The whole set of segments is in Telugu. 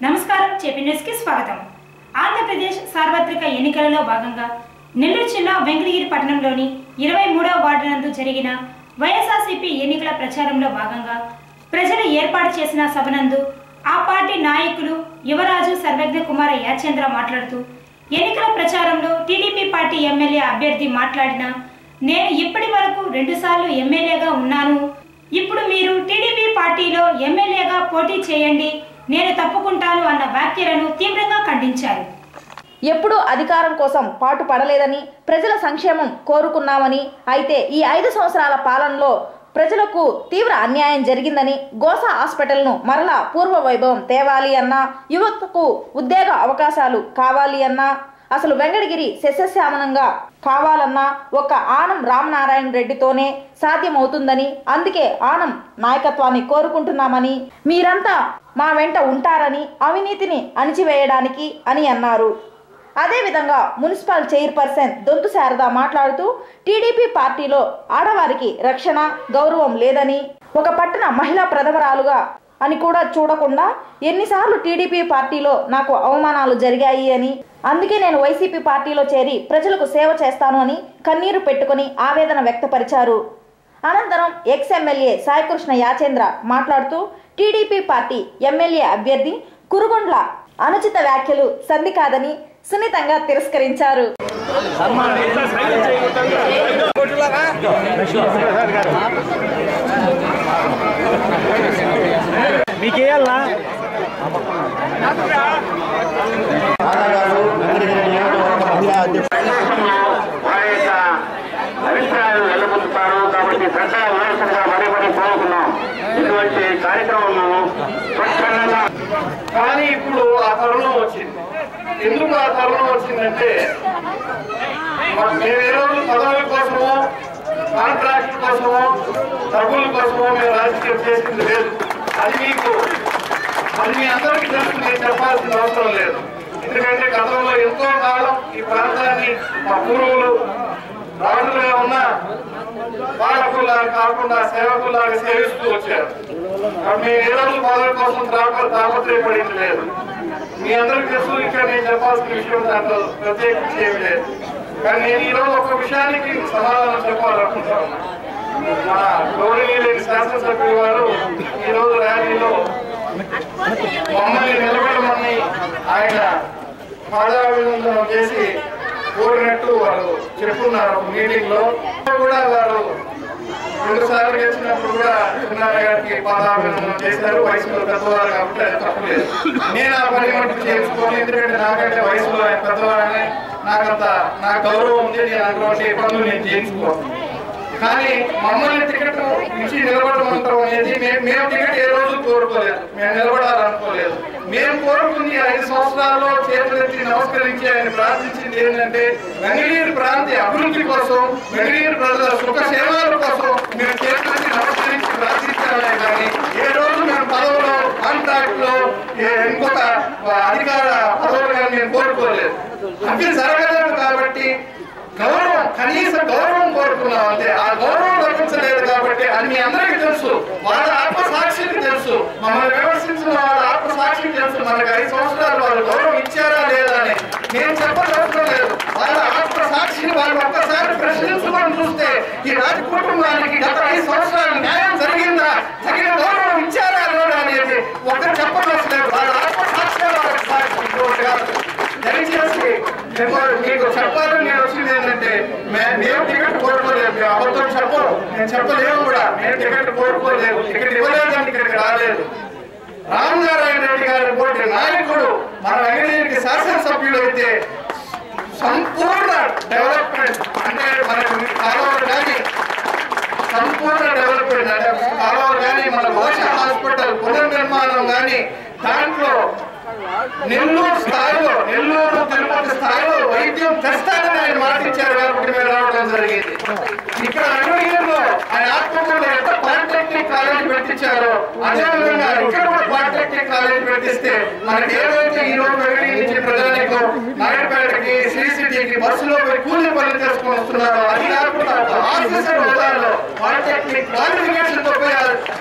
నమస్కారం చెప్పి న్యూస్ కి స్వాగతం. ఆంధ్రప్రదేశ్ సార్వత్రిక ఎన్నికలలో భాగంగా నెల్లూరు జిల్లా వెంకటగిరి పట్టణంలోని 23వ వార్డు నందు జరిగిన వైఎస్ఆర్సీపీ ఎన్నికల ప్రచారంలో భాగంగా ప్రజలు ఏర్పాటు చేసిన సభనందు ఆ పార్టీ నాయకులు యువరాజు సర్వజ్ఞ కుమార యాచంద్ర మాట్లాడుతూ ఎన్నికల ప్రచారంలో టీడీపీ పార్టీ ఎమ్మెల్యే అభ్యర్థి మాట్లాడిన నేను ఇప్పటి వరకు 2 సార్లు ఎమ్మెల్యేగా ఉన్నాను, ఇప్పుడు మీరు టీడీపీ పార్టీలో ఎమ్మెల్యేగా పోటీ చేయండి, నేను తప్పుకుంటాను అన్న వ్యాఖ్యలను తీవ్రంగా ఖండించారు. ఎప్పుడూ అధికారం కోసం పాటు పడలేదని, ప్రజల సంక్షేమం కోరుకున్నామని, అయితే ఈ 5 సంవత్సరాల పాలనలో ప్రజలకు తీవ్ర అన్యాయం జరిగిందని, గోసా హాస్పిటల్ను మరలా పూర్వ వైభవం తేవాలి అన్నా, యువతకు ఉద్యోగ అవకాశాలు కావాలి అన్నా, అసలు వెంకటగిరి సస్యశ్యామనంగా కావాలన్నా ఒక ఆనం రామనారాయణ రెడ్డితోనే సాధ్యమవుతుందని, అందుకే ఆనం నాయకత్వాన్ని కోరుకుంటున్నామని, మీరంతా మా వెంట ఉంటారని, అవినీతిని అణిచివేయడానికి అని అన్నారు. అదేవిధంగా మున్సిపల్ చైర్పర్సన్ దొంతు శారద మాట్లాడుతూ టీడీపీ పార్టీలో ఆడవారికి రక్షణ గౌరవం లేదని, ఒక పట్టణ మహిళా ప్రథమరాలుగా అని కూడా చూడకుండా ఎన్నిసార్లు టీడీపీ పార్టీలో నాకు అవమానాలు జరిగాయి అని, అందుకే నేను వైసీపీ పార్టీలో చేరి ప్రజలకు సేవ చేస్తాను అని కన్నీరు పెట్టుకుని ఆవేదన వ్యక్తపరిచారు. అనంతరం ఎక్స్ ఎమ్మెల్యే సాయికృష్ణ యాచంద్ర మాట్లాడుతూ టీడీపీ పార్టీ ఎమ్మెల్యే అభ్యర్థి కురుగొండ్ల అనుచిత వ్యాఖ్యలు సంధి కాదని సున్నితంగా తిరస్కరించారు. అభిప్రాయాలు వెళ్ళబోతున్నారు కాబట్టి ప్రజల విమర్శగా మరీ కోరుకున్నాం. ఇటువంటి కార్యక్రమం స్వచ్ఛందంగా, కానీ ఇప్పుడు ఆ తరుణం వచ్చింది. ఎందుకు ఆ తరుణం వచ్చిందంటే, మేము ఈరోజు పదవుల కోసమో కాంట్రాక్ట్ కోసమో డబ్బుల కోసమో మేము రాజకీయం చేసింది లేదు. అది మీ అందరికీ తెలుసు, నేను చెప్పాల్సిన అవసరం లేదు. ఎందుకంటే గతంలో ఎంతో కాలం ఈ ప్రాంతాన్ని మా పూర్వులు రాజులుగా ఉన్న పాలకుల్లాగా కాకుండా సేవకుల్లాగా సేవిస్తూ వచ్చారు. మేము ఏ రోజు పదవి కోసం తాపత్రయపడింది లేదు. మీ అందరికీ తెలుసు, ఇక్కడ నేను చెప్పాల్సిన విషయం దాంట్లో ప్రత్యేకించి ఏమి లేదు. కానీ నేను ఈరోజు ఒక విషయానికి సమాధానం చెప్పాలనుకుంటా ఉన్నా. మన గౌరవనీయులైన శాసనసభ్యులు వారు ఈరోజు ర్యాలీలో మమ్మల్ని నిలబడమని ఆయన పాదాభివందనం చేసి కోరినట్టు వారు చెప్పుకున్నారు. మీటింగ్ లో కూడా వారు 2 సార్లు గెలిచినప్పుడు కూడా చిన్నారాయణ గారికి పాదాభివందనం చేశారు. వయసులో పెద్దవారు కాబట్టి అది తప్పలేదు. నేను ఆ పని మటుకు చేసుకోవాలి, ఎందుకంటే నాకంటే వయసులో ఆయన పెద్దవారని నా గౌరవం ఉంది. నేను అటువంటి పనులు నేను చేయించుకోవాలి. కానీ మమ్మల్ని టికెట్ ఇచ్చి నిలబడమంటాం అనేది మేము టికెట్ ఏ రోజు కోరుకోలేదు, మేము నిలబడాలనుకోలేదు. మేము కోరుకుంది 5 సంవత్సరాల్లో చేతులెత్తి నమస్కరించి ఆయన ప్రార్థించింది ఏంటంటే, వెంకటగిరి ప్రాంత అభివృద్ధి కోసం, వెంకటగిరి ప్రజల సుఖసేవల కోసం మేము చేతులెత్తి నమస్కరించి ప్రార్థించాలే కానీ ఏ రోజు మేము పదవులో కాంట్రాక్ట్ లో ఇంకొక అధికార పదవులు కానీ మేము కోరుకోలేదు. అది జరగలేదు కాబట్టి గౌరవం, కనీస గౌరవం కోరుకున్నాం అంతే. ఆ గౌరవం లభించలేదు కాబట్టి అది మీ అందరికీ తెలుసు, వాళ్ళ ఆత్మసాక్షికి తెలుసు, మమ్మల్ని విమర్శించిన వాళ్ళ ఆత్మసాక్షికి తెలుసు. మనకు 5 సంవత్సరాలు వాళ్ళు గౌరవం ఇచ్చారా లేదా అని నేను చెప్పనవసరం లేదు. వాళ్ళ ఆత్మసాక్షిని వాళ్ళు ఒక్కసారి ప్రశ్నించుకొని చూస్తే ఈ రాజ కుటుంబానికి గత 5 సంవత్సరాలు న్యాయం జరిగిందా, తగిన గౌరవం ఇచ్చారా లేదా అనేది ఒక్కరు చెప్పనవసరం లేదు. వాళ్ళ ఆత్మసాక్షి వాళ్ళకి సాక్షి. దయచేసి మీకు చెప్పాలని నేను వచ్చింది ఏంటంటే, మేము టికెట్ కోరుకోలేదు, అబద్ధం చెప్పరు, నేను చెప్పలేము కూడా. మేము టికెట్ కోరుకోలేదు, టికెట్ ఇవ్వలేదని ఇక్కడికి రాలేదు. రామనారాయణ రెడ్డి గారి పోటీ నాయకుడు మన వెంకటగిరికి శాసనసభ్యులు అయితే సంపూర్ణ డెవలప్మెంట్, అంటే మనకు కాలువలు కానీ సంపూర్ణ డెవలప్మెంట్, అంటే కాలువలు కానీ మన గోషా హాస్పిటల్ పునర్నిర్మాణం కానీ, దాంట్లో నెల్లూరు స్థాయిలో, నెల్లూరు తిరుపతి స్థాయిలో వైద్యం తెస్తానని ఆయన మాటిచ్చారు కాబట్టి మేము రావడం జరిగింది. ఇక్కడ వెంకటగిరిలో ఆయన ఆత్మకూరులో ఎంత పాలిటెక్నిక్ కాలేజ్ పెట్టించారో అదేవిధంగా ఇక్కడ కూడా పాలిటెక్నిక్ కాలేజ్ పెట్టిస్తే మనకి ఏదైతే ఈ రోజు వెంకటగిరి నుంచి ప్రజలకు నాయుడుపేటకి శ్రీ సిటీకి బస్సులో పోయి కూలీ పనులు చేసుకుని వస్తున్నారో అది కాకుండా ఆఫీసర్ హోదాలో పాలిటెక్నిక్ క్వాలిఫికేషన్ తో పోయి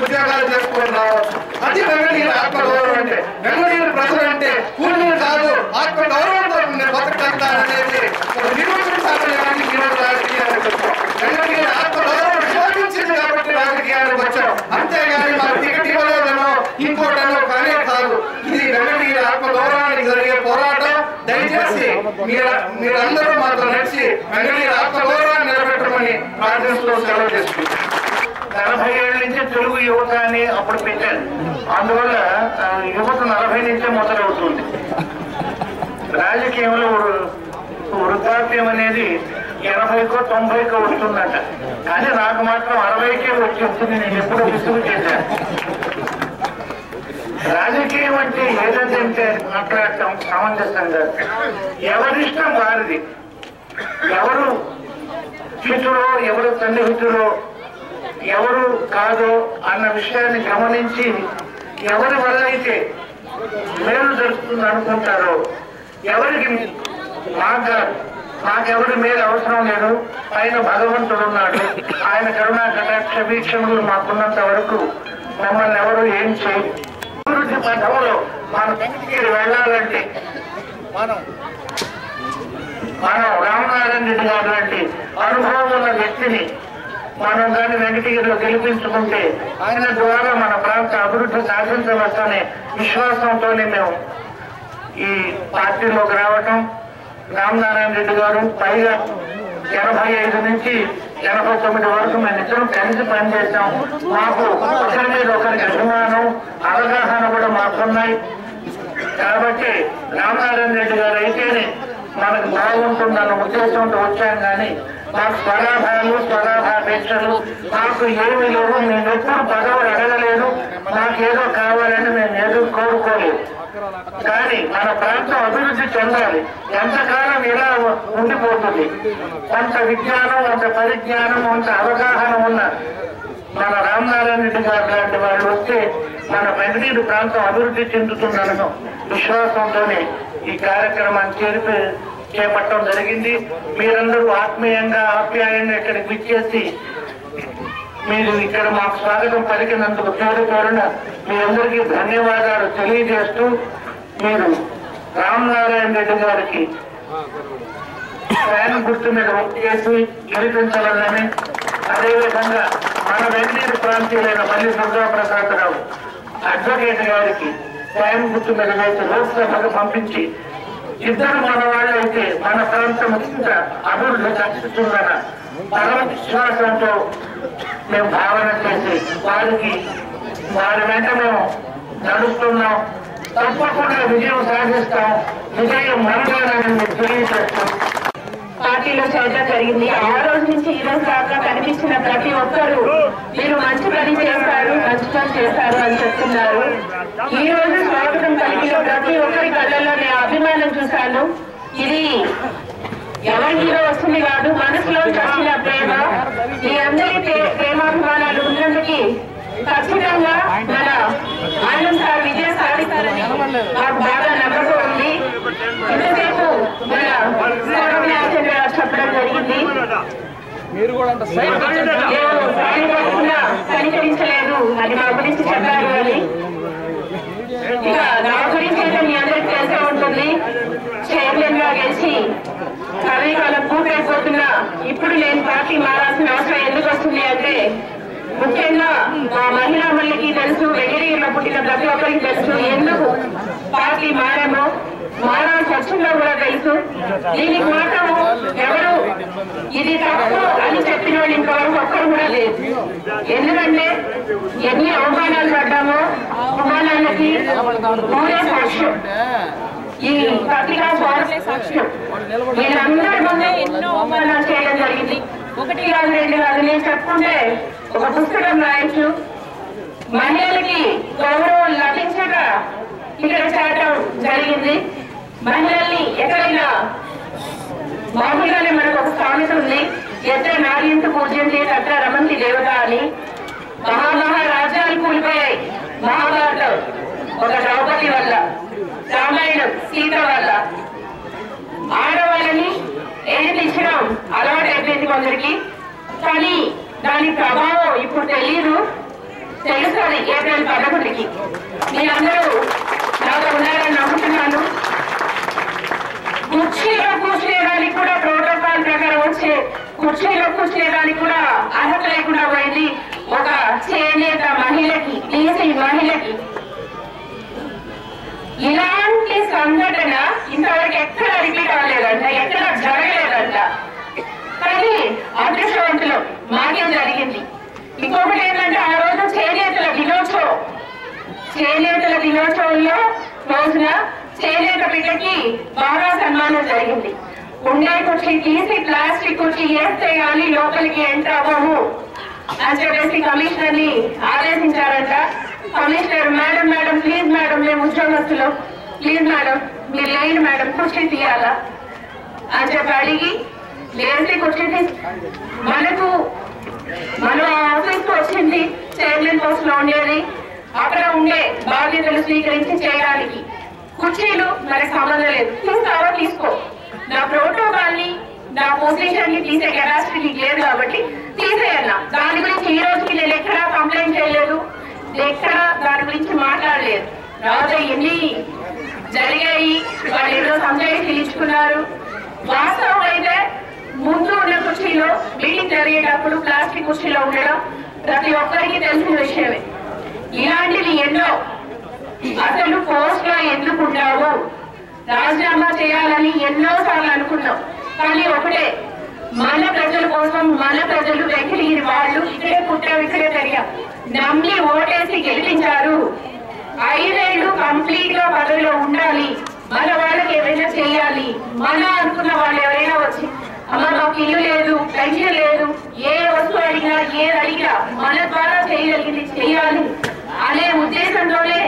ఉద్యోగాలు చేసుకొని రావచ్చు. అది వెంకటగిరి ఆత్మగౌరవం అంటే. వెంకటగిరి ప్రజలు మాకు టికెట్ ఇవ్వలేదనో ఇంకోటనో కానే కాదు. ఇది వెంకటగిరి ఆత్మగౌరవానికి జరిగే పోరాటం. దయచేసి మీరందరూ మాతో నడిచి వెంకటగిరి ఆత్మగౌరవాన్ని నిలబెట్టమని ప్రార్థిస్తూ సెలవు చేసుకుంటాం. 40 ఏళ్ళ నుంచి తెలుగు యువత అని అప్పుడు పెట్టారు. అందువల్ల యువత 40 నుంచే మొదలవుతుంది. రాజకీయంలో వృద్ధాప్యం అనేది 80కో 90కో వస్తుందట. కానీ నాకు మాత్రం 60కే వచ్చేస్తుంది. నేను ఎప్పుడూ విసుగు చేశాను. రాజకీయం అంటే ఏదంటే మాట్లాడటం సమంజసంగా ఎవరిష్టం వారిది. ఎవరు హితులో ఎవరు తండ్రి హితులో ఎవరు కాదో అన్న విషయాన్ని గమనించి ఎవరి వల్ల అయితే మేలు జరుగుతుంది అనుకుంటారో, ఎవరికి మాకెవరి మేలు అవసరం లేదు, పైన భగవంతుడు ఉన్నాడు, ఆయన కరుణా కటాక్ష వీక్షణలు మాకున్నంత వరకు మమ్మల్ని ఎవరు ఏం చేయ. అభివృద్ధి పథంలో మన వెంకటగిరి వెళ్ళాలంటే మనం రామనారాయణ రెడ్డి గారు లాంటి అనుభవం ఉన్న వ్యక్తిని మనం కానీ వెంకటగిరిలో గెలిపించుకుంటే ఆయన ద్వారా మన ప్రాంత అభివృద్ధి సాధించవచ్చనే విశ్వాసంతోనే మేము ఈ పార్టీలోకి రావటం. రామనారాయణ రెడ్డి గారు పైగా 85 నుంచి 89 వరకు మేమిద్దరం కలిసి పనిచేశాం. మాకు ఒకరి మీద ఒకరికి అభిమానం అవగాహన కూడా మాకున్నాయి. కాబట్టి రామనారాయణ రెడ్డి గారు అయితేనే మనకు బాగుంటుందన్న ఉద్దేశంతో వచ్చాం. కానీ మాకు స్వలాభాలు స్వలాభాపేక్షలు మాకు ఏమీ లేవు. మేము ఎప్పుడు పదవులు అడగలేదు. మాకేదో కావాలని మేము ఏదో కోరుకోలేదు. కానీ మన ప్రాంతం అభివృద్ధి చెందాలి. ఎంతకాలం ఇలా ఉండిపోతుంది. కొంత విజ్ఞానం, అంత పరిజ్ఞానం, అంత అవగాహన ఉన్న మన రామనారాయణ రెడ్డి గారు లాంటి వాళ్ళు వస్తే మన వెంకటగిరి ప్రాంతం అభివృద్ధి చెందుతుందన్న విశ్వాసంతోనే ఈ కార్యక్రమాన్ని చేపట్టడం జరిగింది. మీరందరూ ఆత్మీయంగా ఆప్యాయంగా ఇక్కడికి విచ్చేసి మీరు ఇక్కడ మాకు స్వాగతం పలికినందుకు పేరు పేరున మీ అందరికీ ధన్యవాదాలు తెలియజేస్తూ మీరు రామనారాయణ రెడ్డి గారికి ఫ్యాన్ గుర్తు మీద ఓటు చేసి గెలిపించాలని, అదేవిధంగా మన వెంకటగిరి ప్రాంతీయులైన మల్లి దుర్గాప్రసాద్ రావు అడ్వకేట్ గారికి ఫ్యాన్ గుర్తు మీద వేసి లోక్సభకు పంపించి ఇద్దరు మన వాళ్ళు అయితే మన ప్రాంతం అభివృద్ధి సాధిస్తుందన్న పరమ విశ్వాసంతో మేము భావన చేసి వారి వెంట మేము నడుస్తున్నాం. తప్పకుండా విజయం సాధిస్తాం. విజయం మనగానని మేము తెలియజేస్తాం. పార్టీలో చేయడం జరిగింది. ఆ రోజు నుంచి ఈ రోజు దాకా కనిపించిన ప్రతి ఒక్కరూ మీరు మంచి పని చేస్తారు, మంచి పని చేస్తారు అని చెప్తున్నారు. ఈ రోజు స్వాగతం పలికిన ప్రతి ఒక్కరి కళ్ళల్లో నేను అభిమానం చూశాను. ఇది ఎవరిలో వస్తుంది కాదు, మనసులో వచ్చిన ప్రేమ. ఈ అందరి ప్రేమాభిమానాలు ఉన్నందుకు ఖచ్చితంగా మన ఆనంద్ సార్ విజయం సాధిస్తారని మాకు బాగా నమ్మకం ఉంది. ఇంతసేపు మన చెప్పడం జరిగింది. కనికరించలేదు అది మా గురించి చెప్పారు అని. ఇక నా గురించి అయితే మీ అందరికి తెలిసే ఉంటుంది. చైర్మన్ గా గెలిచి పదవీకాలం పూర్తయిపోతున్నా ఇప్పుడు నేను పార్టీ మారాల్సిన అవసరం ఎందుకు వస్తుంది అంటే, ముఖ్యంగా మా మహిళా మల్లికి తెలుసు, వెంకటగిరిలో పుట్టిన ప్రతి ఒక్కరికి తెలుసు ఎందుకు పార్టీ మారామో. మారాల్సి వచ్చిందో కూడా తెలుసు. దీనికి మాత్రం ఎవరు ఇది తప్పు అని చెప్పిన వాళ్ళు ఇంతవరకు ఒక్కరు కూడా లేదు. ఎందుకంటే ఎన్ని అవమానాలు పడ్డామో అవమానాలకి మూడే సాక్ష్యం. ఈ పత్రికా సాక్ష్యం. వీళ్ళందరి ముందే ఎన్నో అవమానాలు చేయడం జరిగింది. 1 కాదు 2 కాదు. నేను చెప్పుకుంటే ఒక పుస్తకం రాయొచ్చు. మహిళలకి గౌరవం లభించక ఇక్కడ చేయడం జరిగింది. మహిళల్ని ఎక్కడైనా మామూలుగానే మనకు ఒక సామెత ఉంది, ఎత్ర నార్యంతు పూజ్యంతి తత్ర రమంతి దేవత అని. మహారాజ్యాలు కూలిపోయాయి. మహాభారతం ఒక ద్రౌపది వల్ల, రామాయణం సీత వల్ల. ఆడవాళ్ళని ఎదిరించడం అలవాటు అయిపోయింది కొందరికి. కానీ దాని ప్రభావం ఇప్పుడు తెలియదు, తెలుస్తుంది ఏప్రిల్ 11కి. మీరందరూ నాతో ఉన్నారని నమ్ముతున్నాను. కుర్చీలో కూర్చునేదానికి కూడా ప్రోటోకాల్ ప్రకారం వచ్చే కుర్చీలో కూర్చునేదానికి కూడా అర్హత లేకుండా పోయింది ఒక చేనేత మహిళకి. సంఘటన ఇంతవరకు ఎక్కడ రిపీట్ అవ్వలేదంట, ఎక్కడ జరగలేదంట. కానీ అదృష్టవంతులు మాకే జరిగింది. ఇంకొకటి ఏంటంటే ఆ రోజు చేనేతల దినోత్సవంలో రోజున చేనేత బిడ్డకి బాగా సన్మానం జరిగింది. ఉండే కుర్చీ తీసి ప్లాస్టిక్ కుర్చీ వేస్తే గానీ లోపలికి ఎంటర్ అవ్వము అని చెప్పేసి కమిషనర్ ని ఆదేశించారంట. కమిషనర్ మేడం ప్లీజ్ మేడం, మేము ఉద్యోగస్తులు, ప్లీజ్ మేడం మీరు లేని మేడం కుర్చీ తీయాలా అని చెప్పి అడిగి లేచి కుర్చీ తీసి మన ఆఫీస్ కు వచ్చింది. చైర్మన్ పోస్ట్ లో ఉండేది, అక్కడ ఉండే బాధ్యతలు స్వీకరించి చేయడానికి. కుర్చీలు మనకు సంబంధం లేదు, తీసుకోవా తీసుకో, నా ప్రోటోకాల్ ని నా పొజిషన్ ని తీసే కెపాసిటీ నీకు లేదు కాబట్టి తీసేయన్నా. దాని గురించి ఈ రోజుకి నేను ఎక్కడా కంప్లైంట్ చేయలేదు, ఎక్కడా దాని గురించి మాట్లాడలేదు. రాజు ఎన్ని జరిగాయి, వాళ్ళు ఎన్నో సంజాయిషీలు ఇచ్చుకున్నారు. వాస్తవం అయితే ముందు ఉన్న కుర్చీలో మీటింగ్ జరిగేటప్పుడు ప్లాస్టిక్ కుర్చీలో ఉండడం ప్రతి ఒక్కరికి తెలిసిన విషయమే. ఇలాంటివి ఎన్నో. అసలు పోస్ట్ లో ఎందుకున్నావు, రాజీనామా చేయాలని ఎన్నోసార్లు అనుకున్నాం. కానీ ఒకటే, మన ప్రజల కోసం, మన ప్రజలు వెంకటగిరి వాళ్ళు ఇక్కడే పుట్టాం, ఇక్కడే పెరిగాం, నమ్మి ఓటేసి గెలిపించారు. 5 ఏళ్ళు కంప్లీట్ గా పదవిలో ఉండాలి, మన వాళ్ళకి ఏమైనా చేయాలి. మన అనుకున్న వాళ్ళు ఎవరైనా వచ్చి అమ్మ మాకు ఇల్లు లేదు, పెన్షన్ లేదు, ఏ వస్తువు అడిగినా ఏది అడిగినా మన ద్వారా చేయగలిగింది చేయాలి అనే ఉద్దేశంతోనే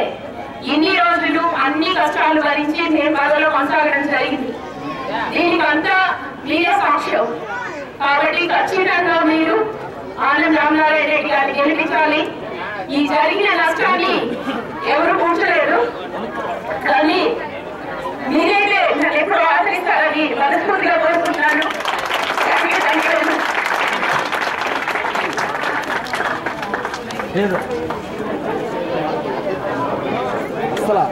ఇన్ని రోజులు అన్ని కష్టాలు భరించి మేము పదవిలో కొనసాగడం జరిగింది. దీనికి అంతా మీరే సాక్ష్యం. కాబట్టి ఖచ్చితంగా మీరు ఆనం రామనారాయణ రెడ్డి గారిని గెలిపించాలి. ఈ జరిగిన నష్టాన్ని ఎవరు కూర్చోలేరు, కానీ మీరైతే నన్ను ఎప్పుడు ఆదరిస్తారని మనస్ఫూర్తిగా కోరుకుంటున్నాను. అసలు